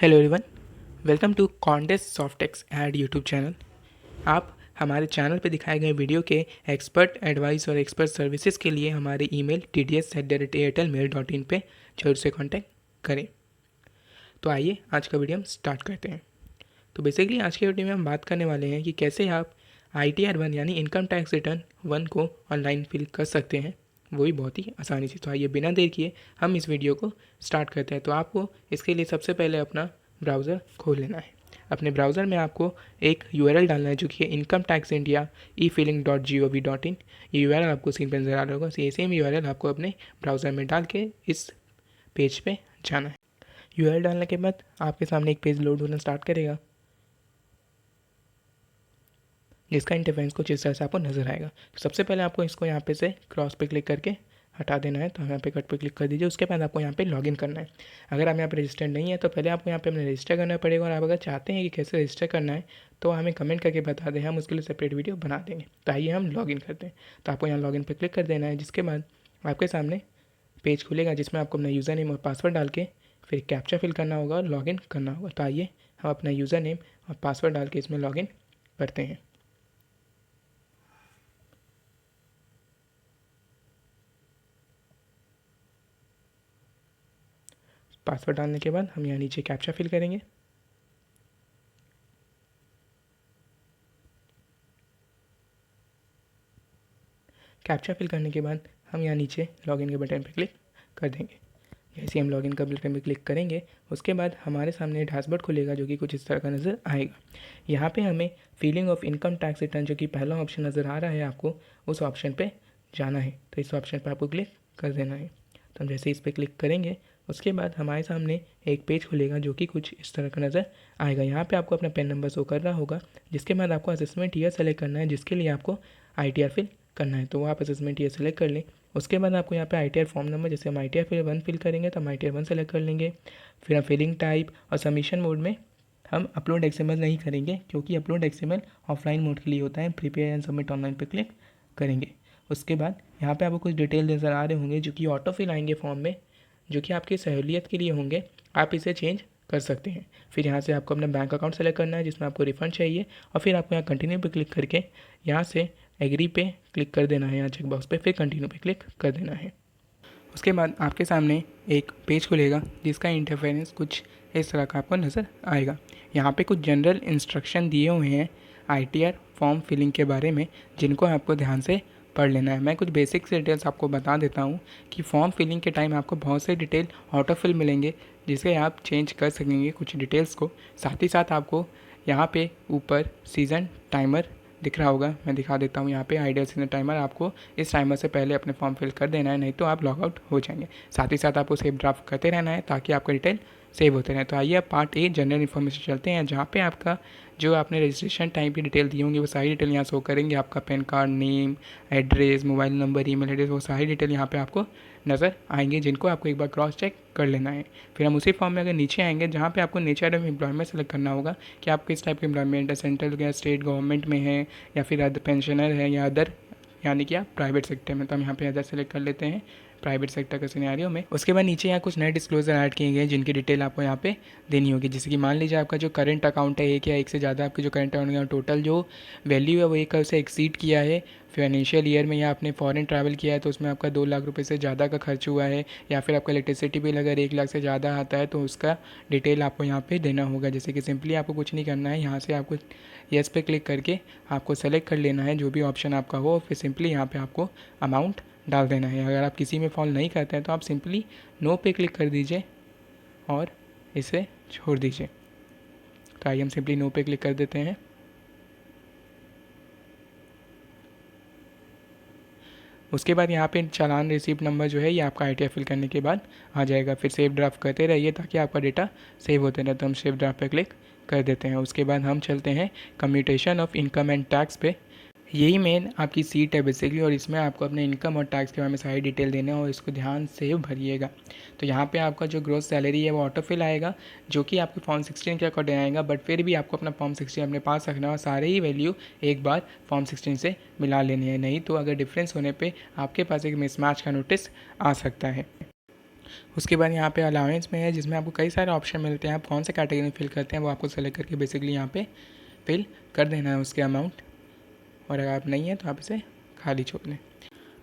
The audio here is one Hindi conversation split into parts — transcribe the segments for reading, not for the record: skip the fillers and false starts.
Hello everyone, welcome to contest softex ed YouTube channel. आप हमारे चैनल पर दिखाए गए वीडियो के एक्सपर्ट एडवाइस और एक्सपर्ट सर्विसेज के लिए हमारे ईमेल tds@airtelmail.in पे जरूर से कांटेक्ट करें। तो आइए आज का वीडियो हम स्टार्ट करते हैं। तो बेसिकली आज के वीडियो में हम बात करने वाले हैं कि कैसे आप ITR-1 यानी इनकम टैक्स रिटर्न 1 को ऑनलाइन फिल कर सकते हैं, वो भी बहुत ही आसानी से। तो आइए बिना देर किए हम इस वीडियो को स्टार्ट करते हैं। तो आपको इसके लिए सबसे पहले अपना ब्राउज़र खोल लेना है। अपने ब्राउज़र में आपको एक URL डालना है जो कि इनकम टैक्स इंडिया e-filing.gov.in। ये URL आपको स्क्रीन पर नज़र आ रहा होगा। ये सेम URL आपको अपने ब्राउज़र में डाल के इस पेज पे जाना है। URL डालने के बाद आपके सामने एक पेज लोड होना स्टार्ट करेगा, जिसका इंटरफेस कुछ इस तरह से आपको नज़र आएगा। तो सबसे पहले आपको इसको यहाँ पे से क्रॉस पे क्लिक करके हटा देना है। तो यहाँ पे कट पे क्लिक कर दीजिए। उसके बाद आपको यहाँ पे लॉगिन करना है। अगर आप यहाँ पे रजिस्टर्ड नहीं है तो पहले आपको यहाँ पे अपने रजिस्टर करना पड़ेगा। और आप अगर चाहते हैं कि कैसे रजिस्टर करना है तो हमें कमेंट करके बता दें, हम उसके लिए सेपरेट वीडियो बना देंगे। तो आइए हम लॉगिन करते हैं। तो आपको यहाँ लॉगिन पर क्लिक कर देना है, जिसके बाद आपके सामने पेज खुलेगा जिसमें आपको अपना यूज़र नेम और पासवर्ड डाल के फिर कैप्चा फिल करना होगा और लॉगिन करना होगा। तो आइए हम अपना यूज़र नेम और पासवर्ड डाल के इसमें लॉगिन करते हैं। पासवर्ड डालने के बाद हम यहाँ नीचे कैप्चा फिल करेंगे। कैप्चा फिल करने के बाद हम यहाँ नीचे लॉगिन के बटन पर क्लिक कर देंगे। जैसे हम लॉगिन का बटन पर क्लिक करेंगे उसके बाद हमारे सामने डैशबोर्ड खुलेगा जो कि कुछ इस तरह का नज़र आएगा। यहाँ पे हमें feeling of income tax return जो कि पहला ऑप्शन नज़र आ रहा है, आपको उस ऑप्शन पे जाना है। तो इस ऑप्शन पर आपको क्लिक कर देना है। तो हम जैसे इस पर क्लिक करेंगे उसके बाद हमारे सामने एक पेज खुलेगा जो कि कुछ इस तरह का नज़र आएगा। यहाँ पे आपको अपना पेन नंबर शो करना होगा, जिसके बाद आपको असेसमेंट ईयर सेलेक्ट करना है, जिसके लिए आपको ITR फिल करना है। तो वो आप असेसमेंट ईयर सेलेक्ट कर लें। उसके बाद आपको यहाँ पे ITR फॉर्म नंबर, जैसे हम ITR-1 फिल करेंगे तो हम ITR-1 सेलेक्ट कर लेंगे। फिर हम फिलिंग टाइप और सबमिशन मोड में हम अपलोड XML नहीं करेंगे, क्योंकि अपलोड XML ऑफलाइन मोड के लिए होता है। प्रिपेयर एंड सबमिट ऑनलाइन पर क्लिक करेंगे। उसके बाद यहाँ पे आपको कुछ डिटेल नज़र आ रहे होंगे जो कि ऑटो फिल आएंगे फॉर्म में, जो कि आपकी सहूलियत के लिए होंगे। आप इसे चेंज कर सकते हैं। फिर यहाँ से आपको अपना बैंक अकाउंट सेलेक्ट करना है जिसमें आपको रिफंड चाहिए, और फिर आपको यहाँ कंटिन्यू पे क्लिक करके यहाँ से एग्री पे क्लिक कर देना है, यहाँ चेक बॉक्स पे, फिर कंटिन्यू पे क्लिक कर देना है। उसके बाद आपके सामने एक पेज खुलेगा जिसका इंटरफेरेंस कुछ इस तरह का आपको नज़र आएगा। यहाँ पे कुछ जनरल इंस्ट्रक्शन दिए हुए हैं ITR फॉर्म फिलिंग के बारे में, जिनको आपको ध्यान से पढ़ लेना है। मैं कुछ बेसिक डिटेल्स आपको बता देता हूँ कि फॉर्म फिलिंग के टाइम आपको बहुत से डिटेल ऑटो फिल मिलेंगे, जिसे आप चेंज कर सकेंगे कुछ डिटेल्स को। साथ ही साथ आपको यहाँ पे ऊपर सीज़न टाइमर दिख रहा होगा, मैं दिखा देता हूँ। यहाँ पे आइडियल सीजन टाइमर, आपको इस टाइमर से पहले अपने फॉर्म फिल कर देना है, नहीं तो आप लॉग आउट हो जाएंगे। साथ ही साथ आपको सेव ड्राफ्ट करते रहना है ताकि आपका डिटेल सेव होते रहे। तो आइए अब पार्ट ए जनरल इन्फॉर्मेशन चलते हैं, जहाँ पे आपका जो आपने रजिस्ट्रेशन टाइम की डिटेल दी होंगी वो सारी डिटेल यहाँ शो करेंगे। आपका pan card, name, address, mobile number, email address, वो सारी डिटेल यहाँ पे आपको नज़र आएंगे, जिनको आपको एक बार क्रॉस चेक कर लेना है। फिर हम उसी फॉर्म में अगर नीचे आएंगे जहाँ पे आपको नेचर ऑफ एम्प्लॉयमेंट सेलेक्ट करना होगा कि आप किस टाइप के एम्प्लॉयमेंट है, सेंट्रल या स्टेट गवर्नमेंट में है, या फिर अदर पेंशनर है, या अदर यानी कि आप प्राइवेट सेक्टर में। तो हम यहाँ पे अदर सेलेक्ट कर लेते हैं प्राइवेट सेक्टर के सिनेरियो में। उसके बाद नीचे यहाँ कुछ नए डिस्क्लोजर ऐड किए गए जिनकी डिटेल आपको यहाँ पे देनी होगी। जैसे कि मान लीजिए आपका जो करंट अकाउंट है एक या एक से ज़्यादा आपके जो करंट अकाउंट है टोटल जो वैल्यू है वो एक से एक्सीड किया है फाइनेंशियल ईयर में, या आपने फॉरेन ट्रैवल किया है तो उसमें आपका 2 लाख रुपए से ज़्यादा का खर्च हुआ है, या फिर आपका इलेक्ट्रिसिटी बिल अगर 1 लाख से ज़्यादा आता है तो उसका डिटेल आपको यहाँ पे देना होगा। जैसे कि सिंपली आपको कुछ नहीं करना है, यहाँ से आपको येस पे क्लिक करके आपको सेलेक्ट कर लेना है जो भी ऑप्शन आपका हो, फिर सिंपली यहाँ पे आपको अमाउंट डाल देना है। अगर आप किसी में फॉल नहीं करते हैं तो आप सिंपली नो पे क्लिक कर दीजिए और इसे छोड़ दीजिए। तो आइए हम सिंपली नो पे क्लिक कर देते हैं। उसके बाद यहाँ पे चालान रिसीप्ट नंबर जो है ये आपका ITR फिल करने के बाद आ जाएगा। फिर सेव ड्राफ्ट करते रहिए ताकि आपका डेटा सेव होते रहे। तो हम सेव ड्राफ्ट पे क्लिक कर देते हैं। उसके बाद हम चलते हैं commutation of income and tax पे। यही मेन आपकी सीट है बेसिकली, और इसमें आपको अपने इनकम और टैक्स के बारे में सारी डिटेल देना है और इसको ध्यान से भरिएगा। तो यहाँ पे आपका जो ग्रोस सैलरी है वो ऑटो फिल आएगा, जो कि आपके फॉर्म 16 के अकॉर्डिंग आएगा। बट फिर भी आपको अपना फॉर्म 16 अपने पास रखना है और सारे ही वैल्यू एक बार फॉर्म 16 से मिला लेनी है, नहीं तो अगर डिफरेंस होने पर आपके पास एक मिसमैच का नोटिस आ सकता है। उसके बाद यहाँ पे अलाउंस में है, जिसमें आपको कई सारे ऑप्शन मिलते हैं। आप कौन से कैटेगरी में फिल करते हैं वो आपको सेलेक्ट करके बेसिकली यहाँ पे फिल कर देना है उसके अमाउंट, और अगर आप नहीं है तो आप इसे खाली छोड़ दें।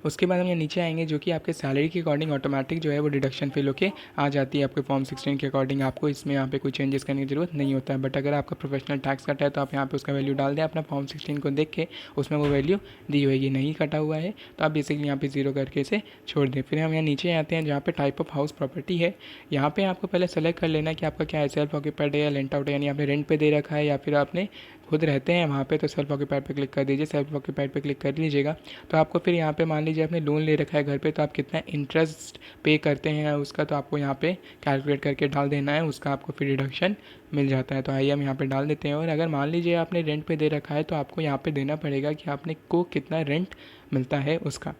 उसके बाद हम यहाँ नीचे आएंगे, जो कि आपके सैलरी के अकॉर्डिंग ऑटोमेटिक जो है वो डिडक्शन फिल होके आ जाती है आपके फॉर्म 16 के अकॉर्डिंग। आपको इसमें यहाँ पे कोई चेंजेस करने की ज़रूरत नहीं होता है। बट अगर आपका प्रोफेशनल टैक्स कटा है तो आप यहाँ पे उसका वैल्यू डाल दें अपना फॉर्म 16 को देख के, उसमें वो वैल्यू दी होगी। नहीं कटा हुआ है तो आप बेसिकली यहाँ पे 0 करके इसे छोड़ दें। फिर हम यहाँ नीचे आते हैं जहाँ पे टाइप ऑफ हाउस प्रॉपर्टी है। यहाँ पे आपको पहले सेलेक्ट कर लेना है कि आपका क्या है, सेल्फ ऑक्यूपाइड है या रेंट आउट है, यानी आपने रेंट पे दे रखा है या फिर आपने खुद रहते हैं वहाँ पे। तो सेल्फ ऑक्यूपाइड पे क्लिक कर दीजिए। सेल्फ ऑक्यूपाइड पे क्लिक कर लीजिएगा तो आपको फिर यहाँ पे मान लीजिए आपने लोन ले रखा है घर पे, तो आप कितना इंटरेस्ट पे करते हैं उसका तो आपको यहाँ पे कैलकुलेट करके डाल देना है, उसका आपको फिर डिडक्शन मिल जाता है। तो आइए हम यहाँ पे डाल देते हैं। और अगर मान लीजिए आपने रेंट पे दे रखा है तो आपको यहाँ पे देना पड़ेगा कि आपने को कितना रेंट मिलता है उसका।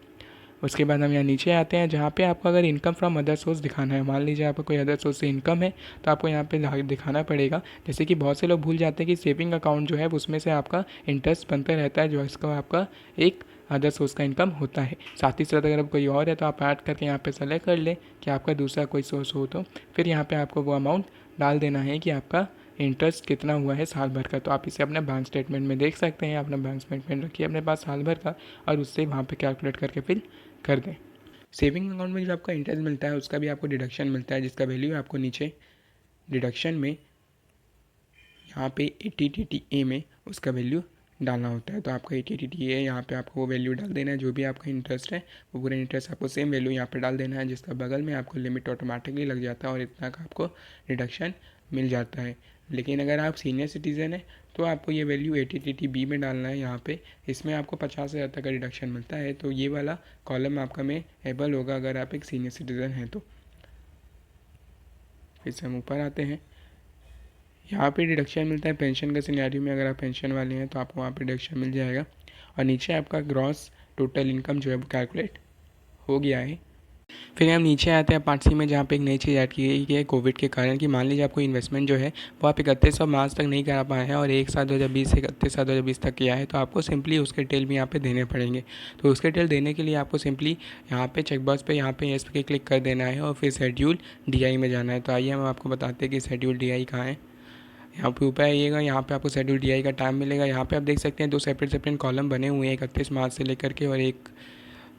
उसके बाद हम यहाँ नीचे आते हैं जहाँ पे आपको अगर इनकम फ्रॉम अदर सोर्स दिखाना है, मान लीजिए आपको कोई अदर सोर्स से इनकम है तो आपको यहाँ पे दिखाना पड़ेगा। जैसे कि बहुत से लोग भूल जाते हैं कि सेविंग अकाउंट जो है उसमें से आपका इंटरेस्ट बनता रहता है, जो इसका आपका एक अदर सोर्स का इनकम होता है। साथ ही साथ अगर कोई और है तो आप ऐड करके यहाँ पे सेलेक्ट कर लें कि आपका दूसरा कोई सोर्स हो, तो फिर यहाँ पे आपको वो अमाउंट डाल देना है कि आपका इंटरेस्ट कितना हुआ है साल भर का। तो आप इसे अपने बैंक स्टेटमेंट में देख सकते हैं। अपना बैंक स्टेटमेंट रखिए अपने पास साल भर का और उससे वहाँ पे कैलकुलेट करके फिल कर दें। सेविंग अकाउंट में जो आपका इंटरेस्ट मिलता है उसका भी आपको डिडक्शन मिलता है, जिसका वैल्यू आपको नीचे डिडक्शन में यहाँ पे 80TTA में उसका वैल्यू डालना होता है। तो आपका 80TTA है, यहाँ पे आपको वो वैल्यू डाल देना है जो भी आपका इंटरेस्ट है, वो पूरा इंटरेस्ट आपको सेम वैल्यू यहाँ पे डाल देना है, जिसका बगल में आपको लिमिट ऑटोमेटिकली लग जाता है और इतना का आपको डिडक्शन मिल जाता है। लेकिन अगर आप सीनियर सिटीज़न है तो आपको ये वैल्यू 80TTB में डालना है यहाँ पे। इसमें आपको 50,000 तक का डिडक्शन मिलता है। तो ये वाला कॉलम आपका में एबल होगा अगर आप एक सीनियर सिटीज़न हैं तो। फिर से हम ऊपर आते हैं, यहाँ पे डिडक्शन मिलता है पेंशन के सिनेरियो में। अगर आप पेंशन वाले हैं तो आपको वहाँ पे डिडक्शन मिल जाएगा। और नीचे आपका ग्रॉस टोटल इनकम जो है वो कैलकुलेट हो गया है। फिर हम नीचे आते हैं पार्ट सी में, जहाँ पे एक नई चीज़ ऐड की गई है कोविड के कारण, कि मान लीजिए आपको इन्वेस्टमेंट जो है वो आप 31 मार्च तक नहीं करा पाए हैं और 1/7/2020 से 31/7/2020 तक किया है, तो आपको सिंपली उसके डिटेल भी यहाँ पे देने पड़ेंगे। तो उसके डिटेल देने के लिए आपको सिंपली यहाँ पे चेकबॉक्स पे यहाँ पे यस पे क्लिक कर देना है और फिर शेड्यूल DI में जाना है। तो आइए हम आपको बताते हैं कि शेड्यूल DI कहाँ है। यहाँ पे ऊपर आइएगा, यहाँ पे आपको शेड्यूल DI का टाइम मिलेगा। यहाँ पे आप देख सकते हैं 2 सेपरेट कॉलम बने हुए हैं, 31 मार्च से लेकर के और एक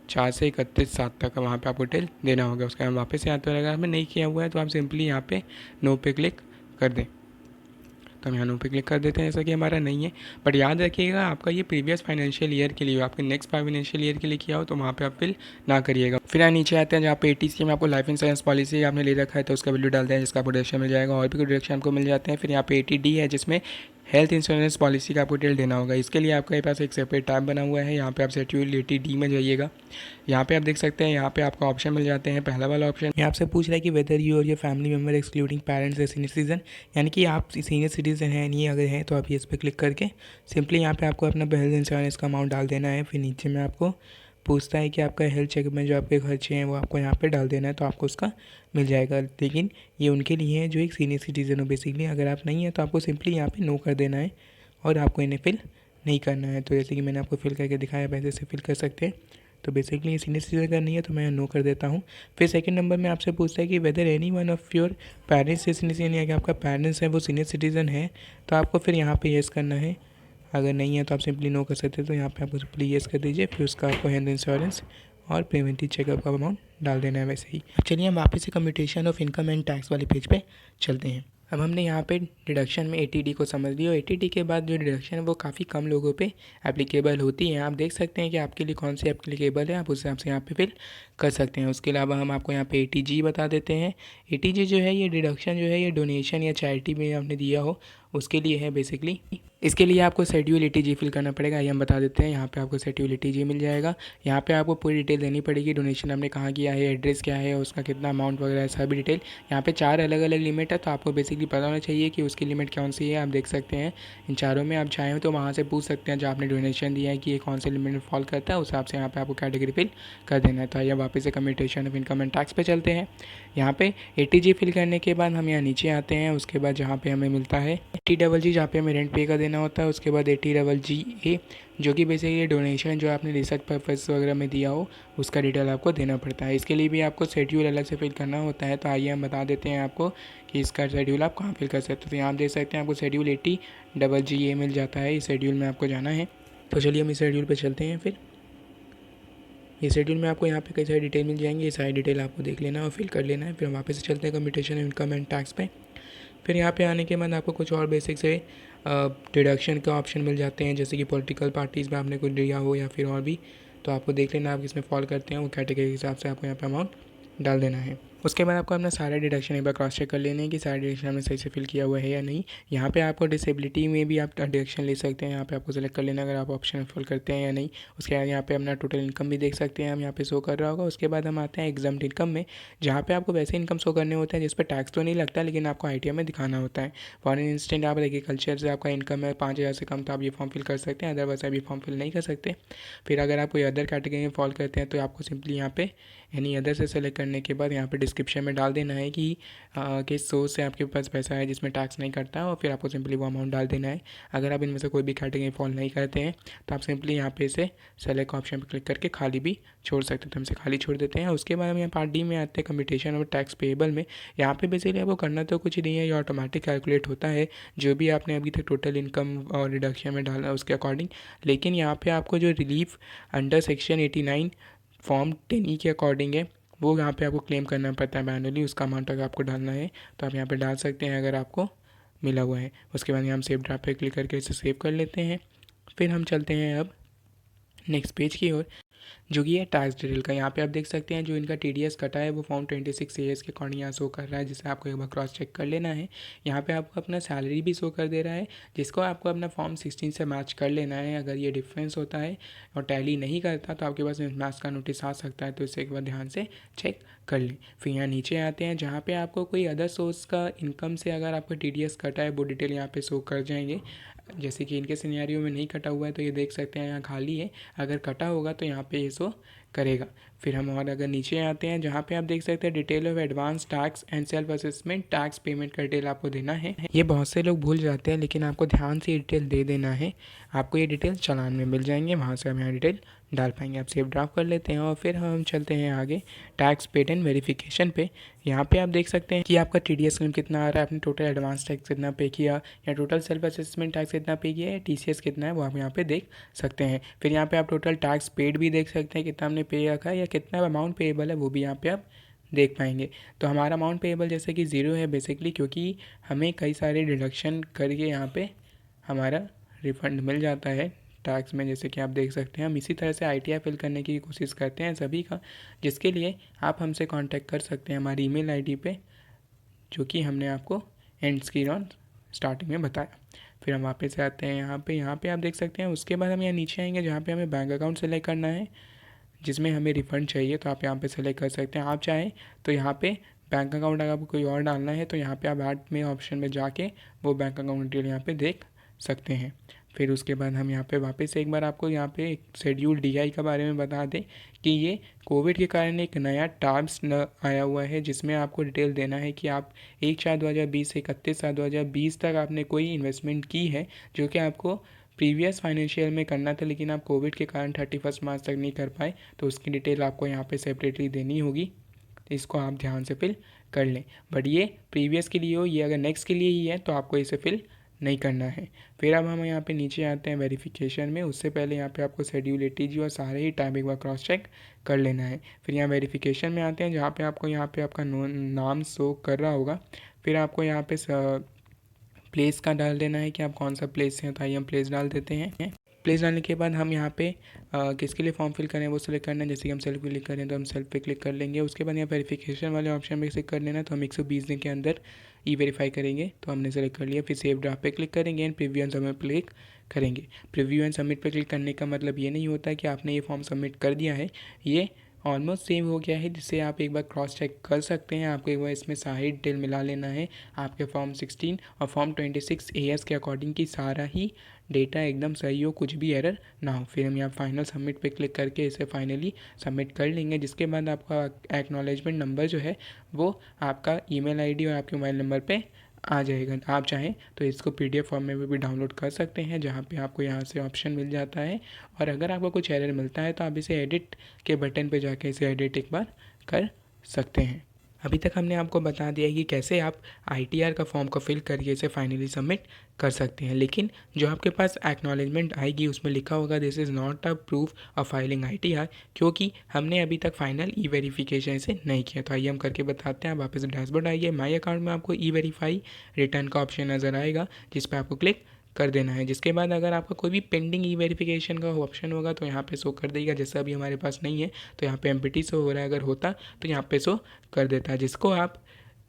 4 से 31/7 तक वहाँ पे आपको डिटेल देना होगा। उसका हम वापस से आते हैं। अगर हमें नहीं किया हुआ है तो आप सिंपली यहाँ पे नो पे क्लिक कर दें। तो हम यहाँ नो पे क्लिक कर देते हैं, जैसा कि हमारा नहीं है। बट याद रखिएगा आपका ये प्रीवियस फाइनेंशियल ईयर के लिए हो, आपके नेक्स्ट फाइनेंशियल ईयर के लिए किया हो तो वहाँ पे आप फिल ना करिएगा। फिर यहाँ नीचे आते हैं जहाँ पे ATC में आपको लाइफ इंश्योरेंस पॉलिसी आपने ले रखा है तो उसका वैल्यू डालते हैं, जिसका आपको डिडक्शन मिल जाएगा। और भी कुछ डिडक्शन आपको मिल जाते हैं। फिर यहाँ पे 80D है जिसमें हेल्थ इंश्योरेंस पॉलिसी का आपको डिटेल देना होगा। इसके लिए आपके पास एक सेपरेट टैब बना हुआ है, यहाँ पे आप शेड्यूल 80D में जाइएगा। यहाँ पे आप देख सकते हैं यहाँ पे आपको ऑप्शन मिल जाते हैं। पहला वाला ऑप्शन ये आपसे पूछ रहा है कि वेदर यू और your family member excluding parents या सीनियर सिटीजन, यानी कि आप सीनियर सिटीजन हैं नहीं, अगर हैं तो आप इस पर क्लिक करके सिंपली यहाँ पे आपको अपना हेल्थ इंश्योरेंस का अमाउंट डाल देना है। फिर नीचे में आपको पूछता है कि आपका हेल्थ चेकअप में जो आपके खर्चे हैं वो आपको यहाँ पे डाल देना है, तो आपको उसका मिल जाएगा। लेकिन ये उनके लिए है जो एक सीनियर सिटीज़न हो बेसिकली। अगर आप नहीं है तो आपको सिंपली यहाँ पे नो कर देना है और आपको इन्हें फिल नहीं करना है। तो जैसे कि मैंने आपको फिल करके दिखाया वैसे से फिल कर सकते हैं। तो बेसिकली ये सीनियर सिटीजन का नहीं है तो मैं नो कर देता हूँ। फिर सेकंड नंबर में आपसे पूछता है कि whether any one of your parents से सीनियर सिटीजन, या कि आपका पेरेंट्स है वो सीनियर सिटीज़न है, तो आपको फिर यहाँ पे येस करना है। अगर नहीं है तो आप सिंपली नो कर सकते हैं। तो यहाँ पे आपको सिंपली येस कर दीजिए। फिर उसका आपको हेल्थ इंश्योरेंस और प्रिवेंटिव चेकअप का अमाउंट डाल देना है वैसे ही। चलिए हम वापस से computation of income and tax वाले पेज पे चलते हैं। अब हमने यहाँ पे डिडक्शन में 80D को समझ लिया और 80D के बाद जो डिडक्शन है वो काफ़ी कम लोगों पे एप्लीकेबल होती है। आप देख सकते हैं कि आपके लिए कौन सी एप्लीकेबल है, आप उस हिसाब से यहाँ पे फिल कर सकते हैं। उसके अलावा हम आपको यहाँ पे 80G बता देते हैं। 80G जो है ये डिडक्शन जो है ये डोनेशन या चैरिटी में आपने दिया हो उसके लिए है बेसिकली। इसके लिए आपको शेड्यूल 80G फिल करना पड़ेगा, ये हम बता देते हैं। यहाँ पे आपको शेड्यूल 80G मिल जाएगा। यहाँ पे आपको पूरी डिटेल देनी पड़ेगी, डोनेशन आपने कहाँ किया है, एड्रेस क्या है, उसका कितना अमाउंट वगैरह सभी डिटेल। यहाँ पे 4 अलग अलग लिमिट है तो आपको बेसिकली पता होना चाहिए कि उसकी लिमिट कौन सी है। आप देख सकते हैं इन चारों में आप चाहें तो वहाँ से पूछ सकते हैं जो आपने डोनेशन दिया है कि ये कौन से लिमिट में फॉल करता है, उस हिसाब से यहाँ पे आपको कैटेगरी फिल कर देना है। तो आइए वापस से computation of income and tax पे चलते हैं। यहाँ पे 80G फिल करने के बाद हम यहाँ नीचे आते हैं। उसके बाद जहाँ पे हमें मिलता है 80GG जहाँ पे हमें रेंट पे का देना होता है, उसके बाद 80GGA जो कि बेसिकली डोनेशन जो आपने रिसर्च पर्पस वगैरह में दिया हो उसका डिटेल आपको देना पड़ता है। इसके लिए भी आपको शेड्यूल अलग से फिल करना होता है। तो आइए हम बता देते हैं आपको कि इसका शेड्यूल आप कहाँ फिल कर सकते हो। तो यहाँ आप देख सकते हैं आपको शेड्यूल 80GGA मिल जाता है। इस शेड्यूल में आपको जाना है। तो चलिए हम इस शेड्यूल पर चलते हैं। फिर ये शेड्यूल में आपको यहाँ पे कई सारी डिटेल मिल जाएंगी। ये सारी डिटेल आपको देख लेना और फिल कर लेना है। फिर हम वापस से चलते हैं कंप्यूटेशन इनकम एंड टैक्स पे। फिर यहाँ पे आने के बाद आपको कुछ और बेसिक से डिडक्शन का ऑप्शन मिल जाते हैं, जैसे कि पॉलिटिकल पार्टीज़ में आपने कुछ दिया हो या फिर और भी, तो आपको देख लेना आप किसमें फॉल करते हैं। वो कैटेगरी के हिसाब से आपको यहाँ पे अमाउंट डाल देना है। उसके बाद आपको अपना सारा डिडक्शन एक बार क्रॉस चेक कर लेना है कि सारा डिडक्शन हमने सही से फिल किया हुआ है या नहीं। यहाँ पे आपको डिसेबिलिटी में भी आप डिडक्शन ले सकते हैं। यहाँ पे आपको सेलेक्ट कर लेना अगर आप ऑप्शन फिल करते हैं या नहीं। उसके बाद यहाँ पे अपना टोटल इनकम भी देख सकते हैं हम, यहाँ पे शो कर रहा होगा। उसके बाद हम आते हैं एग्जाम्प्ट इनकम में, जहाँ पे आपको वैसे इनकम शो करने होते हैं जिस पर टैक्स तो नहीं लगता, लेकिन आपको आईटीआर में दिखाना होता है। फॉर इंस्टेंट आप एग्रीकल्चर से आपका इनकम है 5000 से कम, तो आप ये फॉर्म फिल कर सकते हैं, अदरवाइज आप ये फॉर्म फिल नहीं कर सकते। फिर अगर आप कोई अदर कैटेगरी में फॉल करते हैं तो आपको सिंपली यहाँ पे एनी अदर से सेलेक्ट करने के बाद यहाँ पे डिस्क्रिप्शन में डाल देना है कि किस सोर्स से आपके पास पैसा है जिसमें टैक्स नहीं करता, और फिर आपको सिंपली वो अमाउंट डाल देना है। अगर आप इनमें से कोई भी कैटेगरी फॉल नहीं करते हैं तो आप सिंपली यहाँ पे से सेलेक्ट ऑप्शन पर क्लिक करके खाली भी छोड़ सकते हैं। तो हम से खाली छोड़ देते हैं। उसके बाद हम यहाँ पार्ट डी में आते हैं कंप्यूटेशन और टैक्स पेएबल में। यहाँ पे बेसिकली आपको करना तो कुछ नहीं है, ये ऑटोमेटिक कैलकुलेट होता है जो भी आपने अभी तक टोटल इनकम और रिडक्शन में डाला उसके अकॉर्डिंग। लेकिन यहाँ पे आपको जो relief under section 89 form 10E के अकॉर्डिंग है, वो यहाँ पे आपको क्लेम करना पड़ता है मैनुअली। उसका अमाउंट अगर आपको डालना है तो आप यहाँ पे डाल सकते हैं अगर आपको मिला हुआ है। उसके बाद यहाँ हम सेव ड्राफ्ट पे क्लिक करके इसे सेव कर लेते हैं। फिर हम चलते हैं अब नेक्स्ट पेज की ओर, जो कि है टैक्स डिटेल का। यहाँ पे आप देख सकते हैं जो इनका टीडीएस कटा है वो फॉर्म 26 एएस के अकॉर्डिंग यहाँ शो कर रहा है, जिसे आपको एक बार क्रॉस चेक कर लेना है। यहाँ पे आपको अपना सैलरी भी शो कर दे रहा है, जिसको आपको अपना फॉर्म 16 से मैच कर लेना है। अगर ये डिफरेंस होता है और टैली नहीं करता तो आपके पास मैच का नोटिस आ सकता है, तो इसे एक बार ध्यान से चेक कर लें। फिर यहाँ नीचे आते हैं जहाँ पे आपको कोई अदर सोर्स का इनकम से अगर आपका टीडीएस कटा है वो डिटेल यहाँ पे शो कर जाएंगे। जैसे कि इनके सिनेरियो में नहीं कटा हुआ है तो ये देख सकते हैं यहाँ खाली है, अगर कटा होगा तो यहाँ पे ये शो करेगा। फिर हम और अगर नीचे आते हैं जहाँ पे आप देख सकते हैं detail of advance tax and self assessment tax payment का डिटेल आपको देना है। ये बहुत से लोग भूल जाते हैं, लेकिन आपको ध्यान से डिटेल दे देना है। आपको ये डिटेल चालान में मिल जाएंगे, वहाँ से हम यहाँ डिटेल डाल पाएंगे। आप सेव ड्राफ्ट कर लेते हैं और फिर हम चलते हैं आगे टैक्स पेड एंड वेरिफिकेशन पे। यहाँ पे आप देख सकते हैं कि आपका टीडीएस क्लेम कितना आ रहा है, आपने टोटल एडवांस टैक्स कितना पे किया या टोटल सेल्फ असेसमेंट टैक्स कितना पे किया या टीसीएस कितना है, वो आप यहाँ पे देख सकते हैं। फिर यहाँ पे आप टोटल टैक्स पेड भी देख सकते हैं कितना हमने पे रखा है या कितना अमाउंट पेएबल है, वो भी यहाँ पे आप देख पाएंगे। तो हमारा अमाउंट पेएबल जैसे कि 0 है बेसिकली, क्योंकि हमें कई सारे डिडक्शन करके यहाँ पे हमारा रिफंड मिल जाता है टैक्स में, जैसे कि आप देख सकते हैं। हम इसी तरह से आईटीआर फिल करने की कोशिश करते हैं सभी का, जिसके लिए आप हमसे कांटेक्ट कर सकते हैं हमारी ईमेल आईडी पे, जो कि हमने आपको एंड स्क्रीन ऑन स्टार्टिंग में बताया। फिर हम वापस से आते हैं यहाँ पे आप देख सकते हैं। उसके बाद हम यहाँ नीचे आएंगे जहाँ पे हमें बैंक अकाउंट सेलेक्ट करना है जिसमें हमें रिफ़ंड चाहिए, तो आप यहाँ पे सेलेक्ट कर सकते हैं। आप चाहें तो यहाँ पे बैंक अकाउंट अगर आपको कोई और डालना है तो यहाँ पे आप ऐड में ऑप्शन में जाके वो बैंक अकाउंट डिटेल यहाँ पे देख सकते हैं। फिर उसके बाद हम यहाँ पे वापस एक बार आपको यहाँ पे एक शेड्यूल डीआई के बारे में बता दें कि ये कोविड के कारण एक नया टास्क आया हुआ है, जिसमें आपको डिटेल देना है कि आप 1/4/2020 से 31/7/2020 तक आपने कोई इन्वेस्टमेंट की है जो कि आपको प्रीवियस फाइनेंशियल में करना था, लेकिन आप कोविड के कारण 31 मार्च तक नहीं कर पाए, तो उसकी डिटेल आपको यहाँ पे सेपरेटली देनी होगी। इसको आप ध्यान से फिल कर लें। बट ये प्रीवियस के लिए हो, ये अगर नेक्स्ट के लिए ही है तो आपको इसे फिल नहीं करना है। फिर अब हम यहाँ पे नीचे आते हैं वेरिफिकेशन में। उससे पहले यहाँ पे आपको शेड्यूल 80G और सारे ही टाइम एक बार क्रॉस चेक कर लेना है। फिर यहाँ वेरिफिकेशन में आते हैं जहाँ पे आपको यहाँ पे आपका नाम शो कर रहा होगा। फिर आपको यहाँ पे प्लेस का डाल देना है कि आप कौन सा प्लेस है, तो आइए हम प्लेस डाल देते हैं। प्लेस डालने के बाद हम यहाँ पे किसके लिए फॉर्म फिल करें वो सेलेक्ट करना है। जैसे कि हम सेल्फ क्लिक करें तो हम सेल्फ पे क्लिक कर लेंगे। उसके बाद यहाँ वेरिफिकेशन वाले ऑप्शन में क्लिक कर लेना, तो हम 120 दिन के अंदर ई वेरीफाई करेंगे, तो हमने सेलेक्ट कर लिया। फिर सेव ड्राफ्ट पे क्लिक करेंगे एंड प्रीव्यू एंड सबमिट पे क्लिक करेंगे। प्रीव्यू एंड सबमिट पे क्लिक करने का मतलब ये नहीं होता कि आपने ये फॉर्म सबमिट कर दिया है, ये ऑलमोस्ट सेम हो गया है, जिससे आप एक बार क्रॉस चेक कर सकते हैं। आपको एक बार इसमें सारी डिटेल मिला लेना है आपके फॉर्म 16 और फॉर्म 26 एएस के अकॉर्डिंग की सारा ही डेटा एकदम सही हो, कुछ भी एरर ना हो। फिर हम यहाँ फाइनल सबमिट पे क्लिक करके इसे फाइनली सबमिट कर लेंगे, जिसके बाद आपका एक्नॉलेजमेंट नंबर जो है वो आपका ईमेल आईडी और आपके मोबाइल नंबर पे आ जाएगा। आप चाहें तो इसको PDF फॉर्म में भी डाउनलोड कर सकते हैं, जहाँ पे आपको यहाँ से ऑप्शन मिल जाता है। और अगर आपको कुछ एरर मिलता है तो आप इसे एडिट के बटन पे जाके इसे एडिट एक बार कर सकते हैं। अभी तक हमने आपको बता दिया है कि कैसे आप ITR का फॉर्म को फिल करके इसे फाइनली सबमिट कर सकते हैं। लेकिन जो आपके पास एक्नॉलेजमेंट आएगी उसमें लिखा होगा this is not a proof of filing ITR, क्योंकि हमने अभी तक फाइनल E-वेरिफिकेशन इसे नहीं किया। तो आइए हम करके बताते हैं। आप वापस डैशबोर्ड आइए, माई अकाउंट में आपको E-वेरीफाई रिटर्न का ऑप्शन नज़र आएगा, जिस पर आपको क्लिक कर देना है। जिसके बाद अगर आपका कोई भी पेंडिंग E-वेरिफिकेशन का ऑप्शन होगा तो यहाँ पे शो कर देगा। जैसे अभी हमारे पास नहीं है तो यहाँ पे एम्प्टी शो हो रहा है, अगर होता तो यहाँ पे शो कर देता है, जिसको आप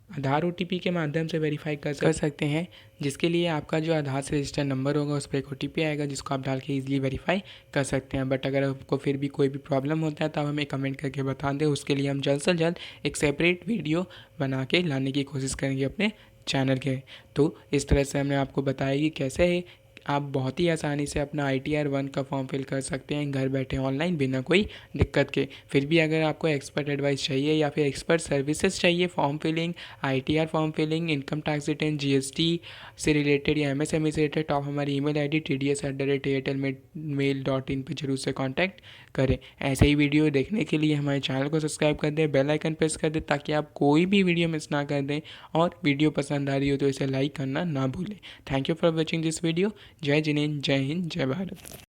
आधार OTP के माध्यम से वेरीफाई कर सकते हैं। जिसके लिए आपका जो आधार से रजिस्टर्ड नंबर होगा उस पर एक OTP आएगा, जिसको आप डाल के ईजिली वेरीफाई कर सकते हैं। बट अगर आपको फिर भी कोई भी प्रॉब्लम होता है तो आप हमें कमेंट करके बता दें, उसके लिए हम जल्द से जल्द एक सेपरेट वीडियो बना के लाने की कोशिश करेंगे अपने चैनल के। तो इस तरह से हमने आपको बताया कि कैसे आप बहुत ही आसानी से अपना ITR 1 का फॉर्म फिल कर सकते हैं घर बैठे ऑनलाइन, बिना कोई दिक्कत के। फिर भी अगर आपको एक्सपर्ट एडवाइस चाहिए या फिर एक्सपर्ट सर्विसेज चाहिए form filling, ITR form filling, income tax return, GST से रिलेटेड या MSME से रिलेटेड, तो आप हमारी email ID tds@airtelmail.in पर जरूर से कॉन्टैक्ट करें। ऐसे ही वीडियो देखने के लिए हमारे चैनल को सब्सक्राइब कर दें, बेल आइकन प्रेस कर दें, ताकि आप कोई भी वीडियो मिस ना कर दें। और वीडियो पसंद आ रही हो तो इसे लाइक करना ना भूलें। Thank you for watching this video. जय जिनेंद्र, जय हिंद, जय भारत।